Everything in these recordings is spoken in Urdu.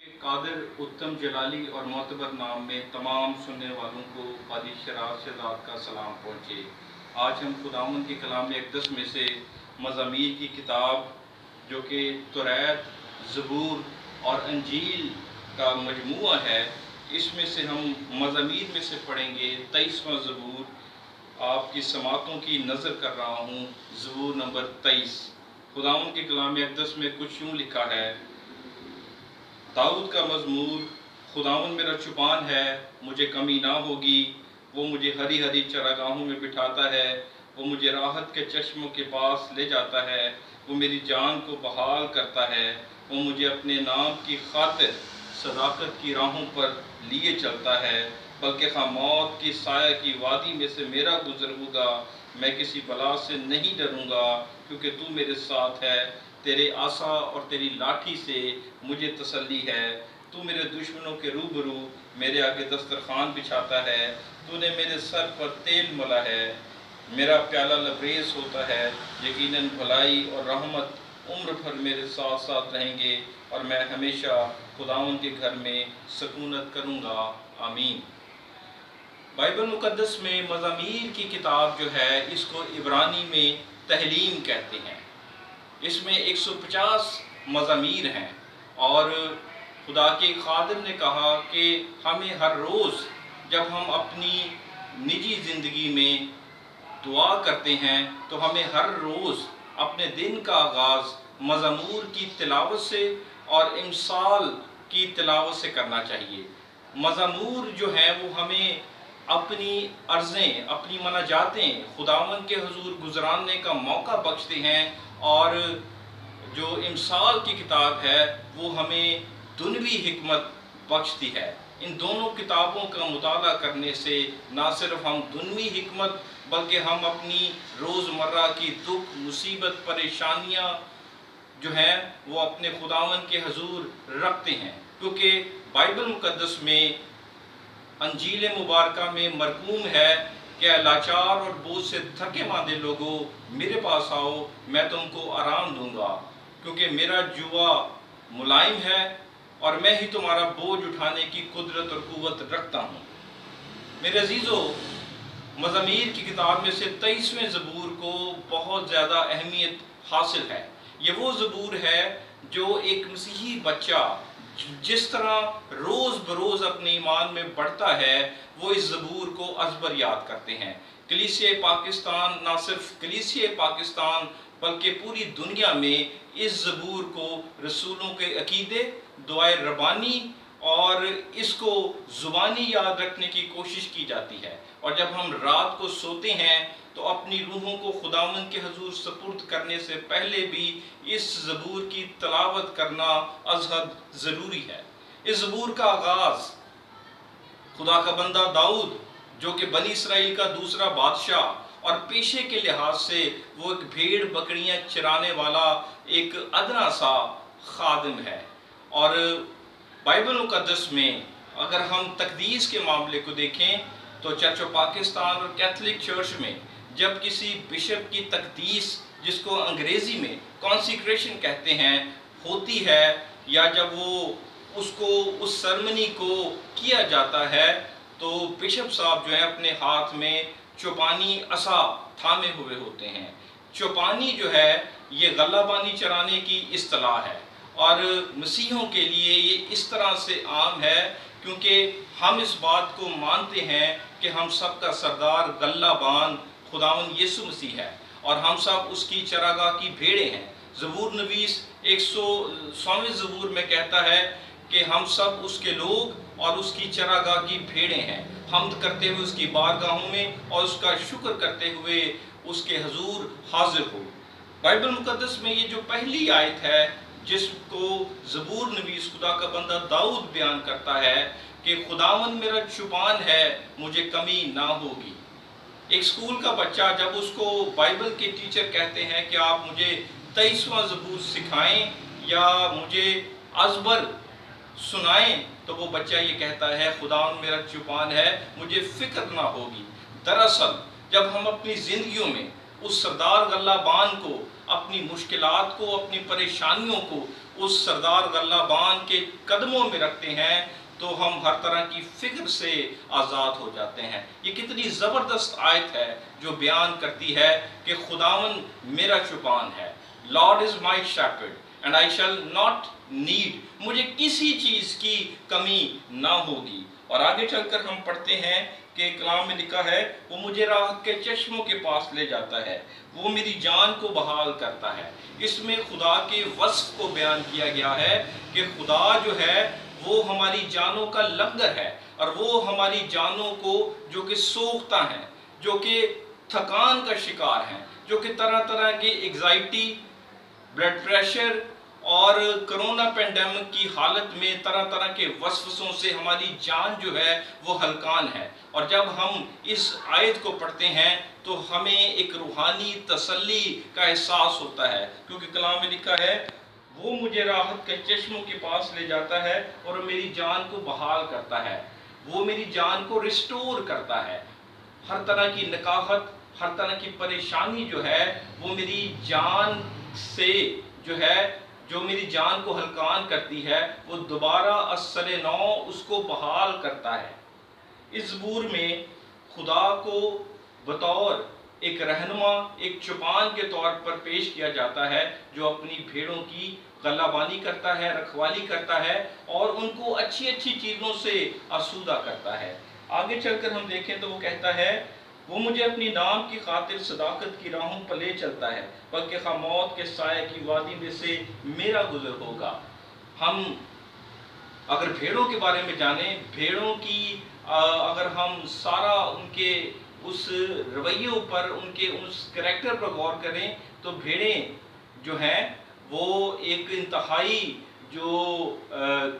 قادر اتم جلالی اور معتبر نام میں تمام سننے والوں کو قاضی شراز شہزاد کا سلام پہنچے۔ آج ہم خداوند کے کلام اقدس میں سے مزامیر کی کتاب جو کہ توریت، زبور اور انجیل کا مجموعہ ہے، اس میں سے ہم مزامیر میں سے پڑھیں گے 23واں زبور۔ آپ کی سماعتوں کی نظر کر رہا ہوں، زبور نمبر 23۔ خداوند کے کلام اقدس میں کچھ یوں لکھا ہے: داؤد کا مزمور۔ خداوند میرا چوپان ہے، مجھے کمی نہ ہوگی۔ وہ مجھے ہری ہری چراگاہوں میں بٹھاتا ہے، وہ مجھے راحت کے چشموں کے پاس لے جاتا ہے، وہ میری جان کو بحال کرتا ہے، وہ مجھے اپنے نام کی خاطر صداقت کی راہوں پر لیے چلتا ہے۔ بلکہ خواہ موت کی سایہ کی وادی میں سے میرا گزر ہوگا، میں کسی بلا سے نہیں ڈروں گا، کیونکہ تو میرے ساتھ ہے۔ تیرے عصا اور تیری لاٹھی سے مجھے تسلی ہے۔ تو میرے دشمنوں کے روبرو میرے آگے دسترخوان بچھاتا ہے۔ تو نے میرے سر پر تیل ملا ہے، میرا پیالہ لبریز ہوتا ہے۔ یقیناً بھلائی اور رحمت عمر بھر میرے ساتھ ساتھ رہیں گے، اور میں ہمیشہ خداوند کے گھر میں سکونت کروں گا۔ آمین۔ بائبل مقدس میں مزامیر کی کتاب جو ہے، اس کو عبرانی میں تہلیم کہتے ہیں۔ اس میں 150 مزامیر ہیں، اور خدا کے خادم نے کہا کہ ہمیں ہر روز جب ہم اپنی نجی زندگی میں دعا کرتے ہیں تو ہمیں ہر روز اپنے دن کا آغاز مزمور کی تلاوت سے اور امثال کی تلاوت سے کرنا چاہیے۔ مزمور جو ہیں وہ ہمیں اپنی عرضیں، اپنی مناجاتیں خداوند کے حضور گزارنے کا موقع بخشتے ہیں، اور جو امثال کی کتاب ہے وہ ہمیں دنیوی حکمت بخشتی ہے۔ ان دونوں کتابوں کا مطالعہ کرنے سے نہ صرف ہم دنیوی حکمت بلکہ ہم اپنی روزمرہ کی دکھ، مصیبت، پریشانیاں جو ہیں وہ اپنے خداوند کے حضور رکھتے ہیں، کیونکہ بائبل مقدس میں انجیل مبارکہ میں مرقوم ہے کہ لاچار اور بوجھ سے تھکے ماندے لوگوں میرے پاس آؤ، میں تم کو آرام دوں گا، کیونکہ میرا جوا ملائم ہے اور میں ہی تمہارا بوجھ اٹھانے کی قدرت اور قوت رکھتا ہوں۔ میرے عزیزو، مزامیر کی کتاب میں سے 23ویں زبور کو بہت زیادہ اہمیت حاصل ہے۔ یہ وہ زبور ہے جو ایک مسیحی بچہ جس طرح روز بروز اپنے ایمان میں بڑھتا ہے، وہ اس زبور کو ازبر یاد کرتے ہیں۔ کلیسیا پاکستان، نہ صرف کلیسیا پاکستان بلکہ پوری دنیا میں اس زبور کو رسولوں کے عقیدے، دعائے ربانی اور اس کو زبانی یاد رکھنے کی کوشش کی جاتی ہے، اور جب ہم رات کو سوتے ہیں تو اپنی روحوں کو خداوند کے حضور سپرد کرنے سے پہلے بھی اس زبور کی تلاوت کرنا از حد ضروری ہے۔ اس زبور کا آغاز خدا کا بندہ داؤد، جو کہ بنی اسرائیل کا دوسرا بادشاہ اور پیشے کے لحاظ سے وہ ایک بھیڑ بکریاں چرانے والا ایک ادنا سا خادم ہے، اور بائبل مقدس میں اگر ہم تقدیس کے معاملے کو دیکھیں تو چرچ آف پاکستان اور کیتھولک چرچ میں جب کسی بشپ کی تقدیس، جس کو انگریزی میں کانسیکریشن کہتے ہیں، ہوتی ہے، یا جب وہ اس سرمنی کو کیا جاتا ہے، تو بشپ صاحب جو ہیں اپنے ہاتھ میں چوپانی عصا تھامے ہوئے ہوتے ہیں۔ چوپانی جو ہے یہ غلہ بانی چرانے کی اصطلاح ہے، اور مسیحوں کے لیے یہ اس طرح سے عام ہے کیونکہ ہم اس بات کو مانتے ہیں کہ ہم سب کا سردار غلہ بان خداوند یسوع مسیح ہے، اور ہم سب اس کی چراگاہ کی بھیڑیں ہیں۔ زبور نویس 100 زبور میں کہتا ہے کہ ہم سب اس کے لوگ اور اس کی چراگاہ کی بھیڑیں ہیں، حمد کرتے ہوئے اس کی بارگاہوں میں اور اس کا شکر کرتے ہوئے اس کے حضور حاضر ہو۔ بائبل مقدس میں یہ جو پہلی آیت ہے جس کو زبور نویس خدا کا بندہ داؤد بیان کرتا ہے کہ خداوند میرا چوپان ہے، مجھے کمی نہ ہوگی۔ ایک سکول کا بچہ جب اس کو بائبل کے ٹیچر کہتے ہیں کہ آپ مجھے 23واں زبور سکھائیں یا مجھے ازبر سنائیں، تو وہ بچہ یہ کہتا ہے خداوند میرا چوپان ہے، مجھے فکر نہ ہوگی۔ دراصل جب ہم اپنی زندگیوں میں اس سردار غلہ بان کو، اپنی مشکلات کو، اپنی پریشانیوں کو اس سردار غلہ بان کے قدموں میں رکھتے ہیں تو ہم ہر طرح کی فکر سے آزاد ہو جاتے ہیں۔ یہ کتنی زبردست آیت ہے جو بیان کرتی ہے کہ خداون میرا چوپان ہے، Lord is my shepherd and I shall not need، مجھے کسی چیز کی کمی نہ ہوگی۔ اور آگے چل کر ہم پڑھتے ہیں کہ کلام میں لکھا ہے وہ مجھے راحت کے چشموں کے پاس لے جاتا ہے، وہ میری جان کو بحال کرتا ہے۔ اس میں خدا کے وصف کو بیان کیا گیا ہے کہ خدا جو ہے وہ ہماری جانوں کا لنگر ہے، اور وہ ہماری جانوں کو جو کہ سوختہ ہیں، جو کہ تھکان کا شکار ہیں، جو کہ طرح طرح کی ایگزائٹی، بلڈ پریشر اور کرونا پینڈیمک کی حالت میں طرح طرح کے وسوسوں سے ہماری جان جو ہے وہ ہلکان ہے۔ اور جب ہم اس آیت کو پڑھتے ہیں تو ہمیں ایک روحانی تسلی کا احساس ہوتا ہے، کیونکہ کلام میں لکھا ہے وہ مجھے راحت کے چشموں کے پاس لے جاتا ہے اور میری جان کو بحال کرتا ہے، وہ میری جان کو ریسٹور کرتا ہے۔ ہر طرح کی نکاہت، ہر طرح کی پریشانی جو ہے وہ میری جان سے جو ہے، جو میری جان کو ہلکان کرتی ہے، وہ دوبارہ اثر نو اس کو بحال کرتا ہے۔ اس زبور میں خدا کو بطور ایک رہنما، ایک چوپان کے طور پر پیش کیا جاتا ہے جو اپنی بھیڑوں کی غلہ بانی کرتا ہے، رکھوالی کرتا ہے اور ان کو اچھی اچھی چیزوں سے آسودہ کرتا ہے۔ آگے چل کر ہم دیکھیں تو وہ کہتا ہے وہ مجھے اپنی نام کی خاطر صداقت کی راہوں پر لے چلتا ہے، بلکہ خواہ موت کے سائے کی وادی میں سے میرا گزر ہوگا۔ ہم اگر بھیڑوں کے بارے میں جانیں، بھیڑوں کی اگر ہم سارا ان کے اس رویوں پر، ان کے اس کریکٹر پر غور کریں تو بھیڑیں جو ہیں وہ ایک انتہائی جو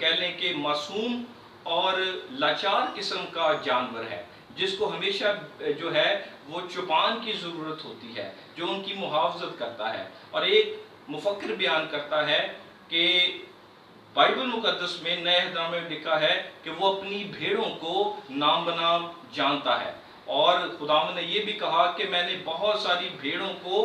کہہ لیں کہ معصوم اور لاچار قسم کا جانور ہے، جس کو ہمیشہ جو ہے وہ چوپان کی ضرورت ہوتی ہے جو ان کی محافظت کرتا ہے۔ اور ایک مفکر بیان کرتا ہے کہ بائبل مقدس میں نئے عہد نامے میں لکھا ہے کہ وہ اپنی بھیڑوں کو نام بنام جانتا ہے، اور خداوند نے یہ بھی کہا کہ میں نے بہت ساری بھیڑوں کو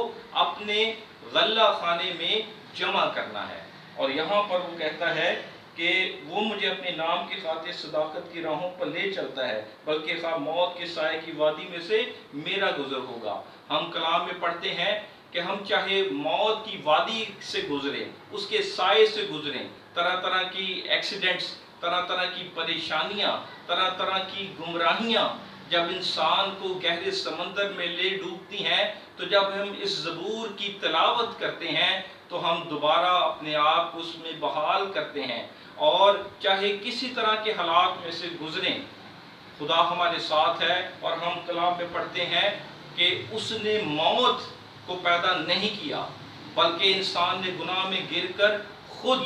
اپنے غلہ خانے میں جمع کرنا ہے۔ اور یہاں پر وہ کہتا ہے کہ وہ مجھے اپنے نام کی خاطر صداقت کی راہوں پر لے چلتا ہے، بلکہ خواہ موت کے سائے کی وادی میں سے میرا گزر ہوگا۔ ہم کلام میں پڑھتے ہیں کہ ہم چاہے موت کی وادی سے گزریں، اس کے سائے سے گزریں، طرح طرح کی ایکسیڈنٹس، طرح طرح کی پریشانیاں، طرح طرح کی گمراہیاں جب انسان کو گہرے سمندر میں لے ڈوبتی ہیں، تو جب ہم اس زبور کی تلاوت کرتے ہیں تو ہم دوبارہ اپنے آپ کو اس میں بحال کرتے ہیں، اور چاہے کسی طرح کے حالات میں سے گزریں خدا ہمارے ساتھ ہے۔ اور ہم کلام میں پڑھتے ہیں کہ اس نے موت کو پیدا نہیں کیا، بلکہ انسان نے گناہ میں گر کر خود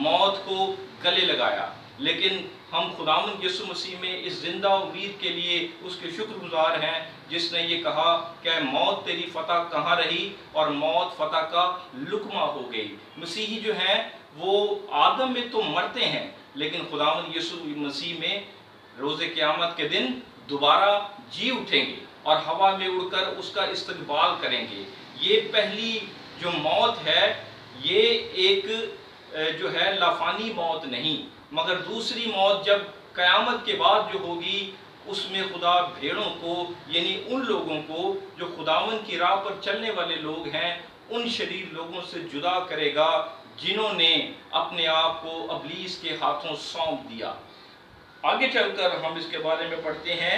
موت کو گلے لگایا۔ لیکن ہم خداوند یسوع مسیح میں اس زندہ امید کے لیے اس کے شکر گزار ہیں جس نے یہ کہا کہ موت تیری فتح کہاں رہی، اور موت فتح کا لقمہ ہو گئی۔ مسیحی جو ہیں وہ آدم میں تو مرتے ہیں، لیکن خداوند یسوع مسیح میں روز قیامت کے دن دوبارہ جی اٹھیں گے اور ہوا میں اڑ کر اس کا استقبال کریں گے۔ یہ پہلی جو موت ہے یہ ایک جو ہے لافانی موت نہیں، مگر دوسری موت جب قیامت کے بعد جو ہوگی اس میں خدا بھیڑوں کو، یعنی ان لوگوں کو جو خداوند کی راہ پر چلنے والے لوگ ہیں، ان شریر لوگوں سے جدا کرے گا جنہوں نے اپنے آپ کو ابلیس کے ہاتھوں سونپ دیا۔ آگے چل کر ہم اس کے بارے میں پڑھتے ہیں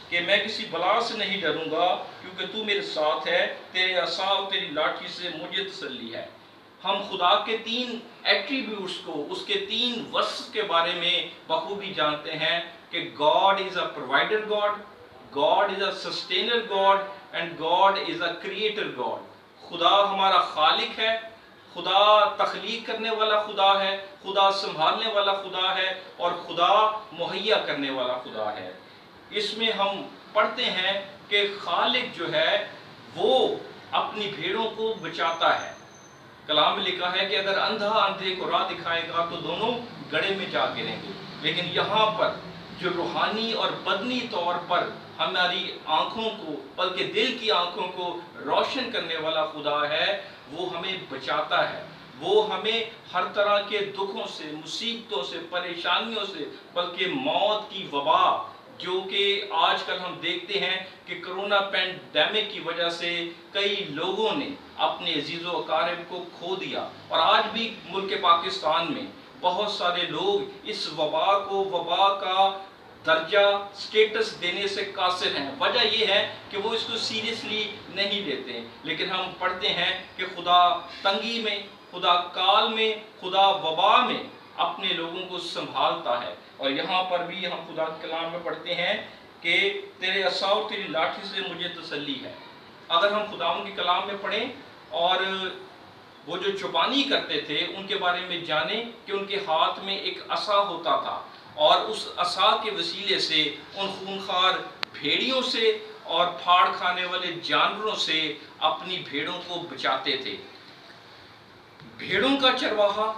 کہ میں کسی بلا سے نہیں ڈروں گا کیونکہ تو میرے ساتھ ہے، تیرے عصا اور تیری لاٹھی سے مجھے تسلی ہے۔ ہم خدا کے تین ایٹریبیوٹس کو، اس کے تین وصف کے بارے میں بخوبی جانتے ہیں کہ God is a provider God, God is a sustainer God and God is a creator God۔ خدا ہمارا خالق ہے، خدا تخلیق کرنے والا خدا ہے، خدا سنبھالنے والا خدا ہے، اور خدا مہیا کرنے والا خدا ہے۔ اس میں ہم پڑھتے ہیں کہ خالق جو ہے وہ اپنی بھیڑوں کو بچاتا ہے۔ کلام میں لکھا ہے کہ اگر اندھا اندھے کو راہ دکھائے گا تو دونوں گڑھے میں جا گریں گے، لیکن یہاں پر جو روحانی اور بدنی طور پر ہماری آنکھوں کو بلکہ دل کی آنکھوں کو روشن کرنے والا خدا ہے، وہ ہمیں بچاتا ہے، وہ ہمیں ہر طرح کے دکھوں سے، مصیبتوں سے، پریشانیوں سے، بلکہ موت کی وبا جو کہ آج کل ہم دیکھتے ہیں کہ کرونا پینڈیمک کی وجہ سے کئی لوگوں نے اپنے عزیز و اقارب کو کھو دیا، اور آج بھی ملک پاکستان میں بہت سارے لوگ اس وبا کو وبا کا درجہ سٹیٹس دینے سے قاصر ہیں۔ وجہ یہ ہے کہ وہ اس کو سیریسلی نہیں لیتے، لیکن ہم پڑھتے ہیں کہ خدا تنگی میں، خدا کال میں، خدا وبا میں اپنے لوگوں کو سنبھالتا ہے۔ اور یہاں پر بھی ہم خدا کے کلام میں پڑھتے ہیں کہ تیرے عصا اور تیری لاٹھی سے مجھے تسلی ہے۔ اگر ہم خداوند کے کلام میں پڑھیں اور وہ جو چوپانی کرتے تھے ان کے بارے میں جانیں کہ ان کے ہاتھ میں ایک عصا ہوتا تھا، اور اس عصا کے وسیلے سے ان خونخوار بھیڑیوں سے اور پھاڑ کھانے والے جانوروں سے اپنی بھیڑوں کو بچاتے تھے۔ بھیڑوں کا چرواہا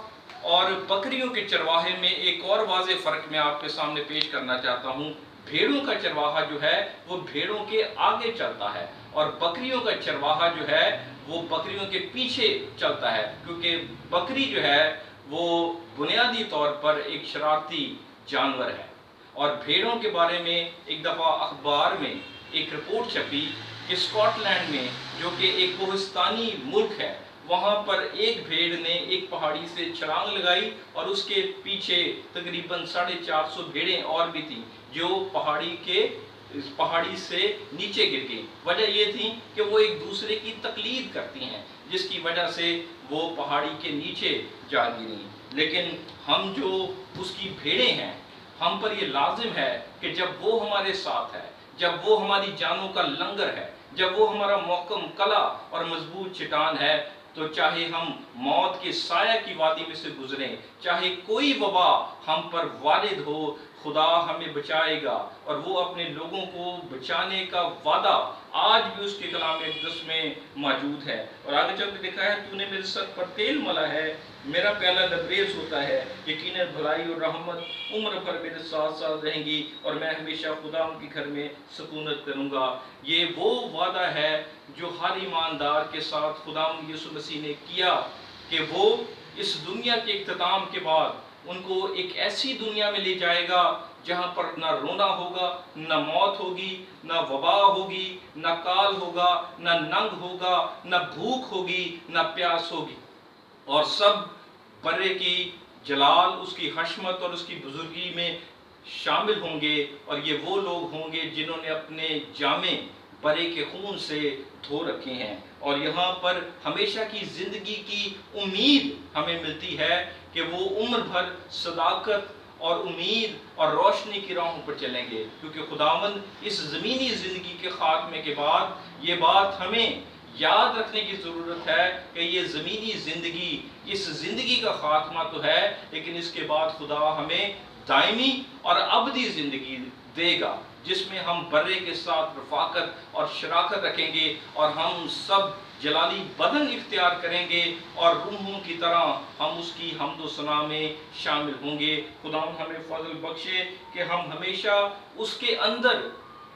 اور بکریوں کے چرواہے میں ایک اور واضح فرق میں آپ کے سامنے پیش کرنا چاہتا ہوں۔ بھیڑوں کا چرواہا جو ہے وہ بھیڑوں کے آگے چلتا ہے، اور بکریوں کا چرواہا جو ہے وہ بکریوں کے پیچھے چلتا ہے، کیونکہ بکری جو ہے وہ بنیادی طور پر ایک شرارتی جانور ہے۔ اور بھیڑوں کے بارے میں ایک دفعہ اخبار میں ایک رپورٹ چھپی کہ اسکاٹ لینڈ میں، جو کہ ایک کوہستانی ملک ہے، وہاں پر ایک بھیڑ نے ایک پہاڑی سے چھلانگ لگائی، اور اس کے پیچھے تقریباً 450 بھیڑیں اور بھی تھیں جو پہاڑی سے نیچے گر گئی۔ وجہ یہ تھی کہ وہ ایک دوسرے کی تقلید کرتی ہیں، جس کی وجہ سے وہ پہاڑی کے نیچے جا گریں۔ لیکن ہم جو اس کی بھیڑیں ہیں، ہم پر یہ لازم ہے کہ جب وہ ہمارے ساتھ ہے، جب وہ ہماری جانوں کا لنگر ہے، جب وہ ہمارا محکم قلعہ اور مضبوط چٹان ہے، تو چاہے ہم موت کے سایہ کی وادی میں سے گزریں، چاہے کوئی وبا ہم پر وارد ہو، خدا ہمیں بچائے گا، اور وہ اپنے لوگوں کو بچانے کا وعدہ آج بھی اس کے کلام اقدس میں موجود ہے۔ اور آگے چل کے لکھا ہے، تو نے میرے سر پر تیل ملا ہے، میرا پیالہ لبریز ہوتا ہے، یقیناً بھلائی اور رحمت عمر بھر میرے ساتھ ساتھ رہیں گی، اور میں ہمیشہ خدا ان کے گھر میں سکونت کروں گا۔ یہ وہ وعدہ ہے جو ہر ایماندار کے ساتھ خدا یسوع مسیح نے کیا کہ وہ اس دنیا کے اختتام کے بعد ان کو ایک ایسی دنیا میں لے جائے گا جہاں پر نہ رونا ہوگا، نہ موت ہوگی، نہ وبا ہوگی، نہ کال ہوگا، نہ ننگ ہوگا، نہ بھوک ہوگی، نہ پیاس ہوگی، اور سب برے کی جلال، اس کی حشمت اور اس کی بزرگی میں شامل ہوں گے۔ اور یہ وہ لوگ ہوں گے جنہوں نے اپنے جامے برے کے خون سے دھو رکھے ہیں۔ اور یہاں پر ہمیشہ کی زندگی کی امید ہمیں ملتی ہے کہ وہ عمر بھر صداقت اور امید اور روشنی کی راہوں پر چلیں گے، کیونکہ خداوند اس زمینی زندگی کے خاتمے کے بعد یہ بات ہمیں یاد رکھنے کی ضرورت ہے کہ یہ زمینی زندگی، اس زندگی کا خاتمہ تو ہے، لیکن اس کے بعد خدا ہمیں دائمی اور ابدی زندگی دے گا، جس میں ہم برے کے ساتھ رفاقت اور شراکت رکھیں گے، اور ہم سب جلالی بدن اختیار کریں گے، اور روحوں کی طرح ہم اس کی حمد و ثنا میں شامل ہوں گے۔ خدا ہمیں فضل بخشے کہ ہم ہمیشہ اس کے اندر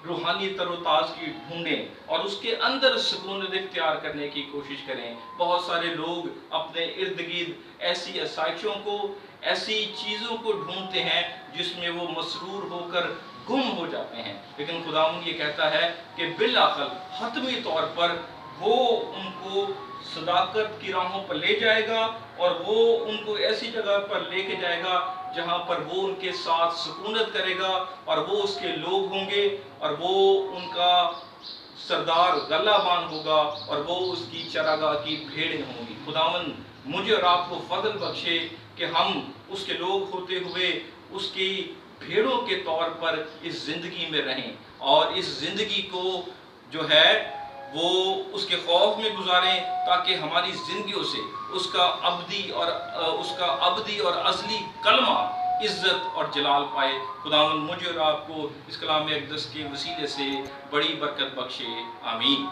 روحانی تر و تازگی ڈھونڈیں اور اس کے اندر سکونت اختیار کرنے کی کوشش کریں۔ بہت سارے لوگ اپنے ارد گرد ایسی آسائشوں کو، ایسی چیزوں کو ڈھونڈتے ہیں جس میں وہ مسرور ہو کر گم ہو جاتے ہیں، لیکن خداوند یہ کہتا ہے کہ بالآخر حتمی طور پر وہ ان کو صداقت کی راہوں پر لے جائے گا، اور وہ ان کو ایسی جگہ پر لے کے جائے گا جہاں پر وہ ان کے ساتھ سکونت کرے گا، اور وہ اس کے لوگ ہوں گے، اور وہ ان کا سردار غلہ بان ہوگا، اور وہ اس کی چراگاہ کی بھیڑیں ہوں گی۔ خداوند مجھے اور آپ کو فضل بخشے کہ ہم اس کے لوگ ہوتے ہوئے اس کی بھیڑوں کے طور پر اس زندگی میں رہیں، اور اس زندگی کو جو ہے وہ اس کے خوف میں گزاریں، تاکہ ہماری زندگیوں سے اس کا ابدی اور ازلی کلمہ عزت اور جلال پائے۔ خداوند مجھے اور آپ کو اس کلام اقدس کے وسیلے سے بڑی برکت بخشے، آمین۔